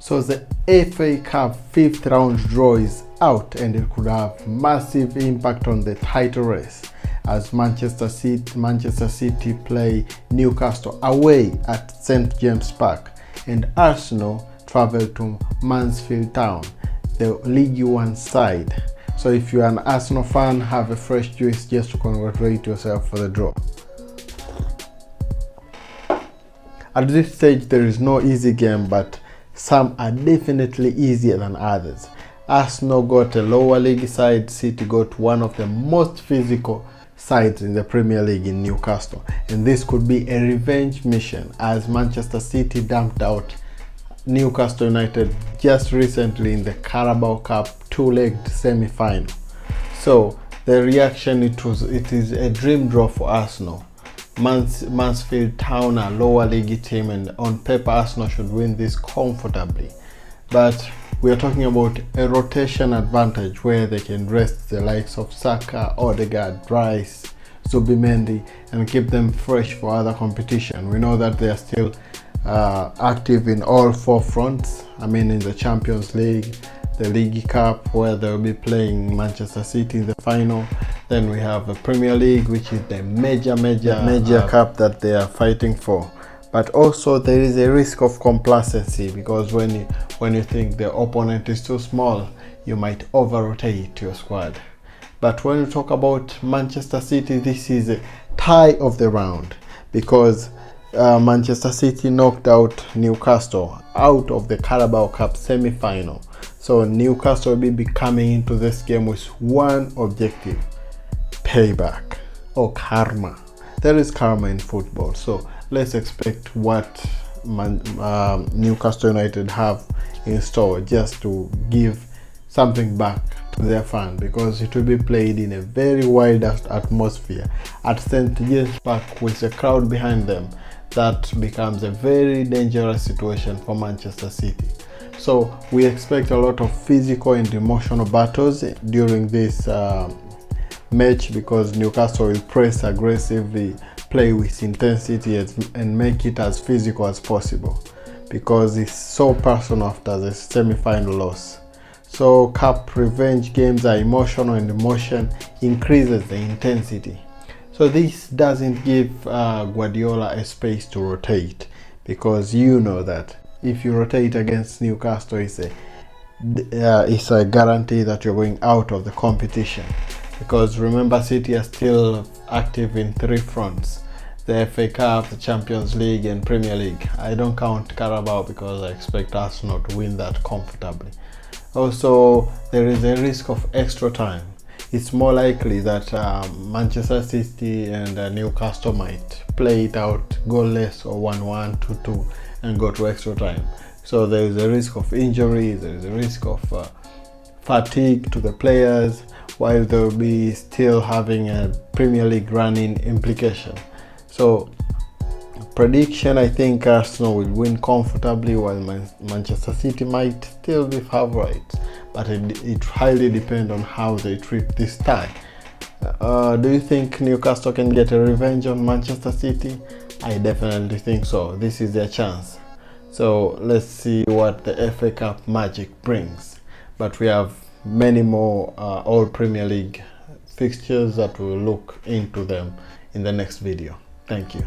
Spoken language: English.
So the FA Cup fifth round draw is out, and it could have massive impact on the title race as Manchester City play Newcastle away at St James Park, and Arsenal travel to Mansfield Town, the League One side. So if you're an Arsenal fan, have a fresh juice just to congratulate yourself for the draw. At this stage, there is no easy game, but some are definitely easier than others. Arsenal got a lower league side, City got one of the most physical sides in the Premier League in Newcastle, and this could be a revenge mission as Manchester City dumped out Newcastle United just recently in the Carabao Cup two-legged semi-final. So the reaction, it is a dream draw for Arsenal. Mansfield Town, a lower league team, and on paper Arsenal should win this comfortably, but we are talking about a rotation advantage where they can rest the likes of Saka, Odegaard, Rice, Zubimendi, and keep them fresh for other competition. We know that they are still active in all four fronts. I mean, in the Champions League, the League Cup, where they'll be playing Manchester City in the final. Then we have the Premier League, which is the major cup that they are fighting for. But also there is a risk of complacency, because when you think the opponent is too small, you might over-rotate your squad. But when you talk about Manchester City, this is a tie of the round, because Manchester City knocked out Newcastle out of the Carabao Cup semi-final. So Newcastle will be coming into this game with one objective: payback or karma. There is karma in football, so let's expect what Newcastle United have in store just to give something back to their fan, because it will be played in a very wild atmosphere at St James Park with a crowd behind them. That becomes a very dangerous situation for Manchester City. So we expect a lot of physical and emotional battles during this match, because Newcastle will press aggressively, play with intensity, and make it as physical as possible, because it's so personal after the semi-final loss. So cup revenge games are emotional, and emotion increases the intensity. So this doesn't give Guardiola a space to rotate, because you know that if you rotate against Newcastle, it's a guarantee that you're going out of the competition. Because remember, City are still active in three fronts: the FA Cup, the Champions League, and Premier League. I don't count Carabao because I expect Arsenal to win that comfortably. Also, there is a risk of extra time. It's more likely that Manchester City and Newcastle might play it out goalless, or 1-1, 2-2, and go to extra time. So there is a risk of injury, there is a risk of fatigue to the players, while they'll be still having a Premier League running implication. So prediction, I think Arsenal will win comfortably, while Manchester City might still be favorites, but it highly depends on how they treat this tie. Do you think Newcastle can get a revenge on Manchester City? I definitely think so. This is their chance. So let's see what the FA Cup magic brings. But we have many more all Premier League fixtures that we'll look into them in the next video. Thank you.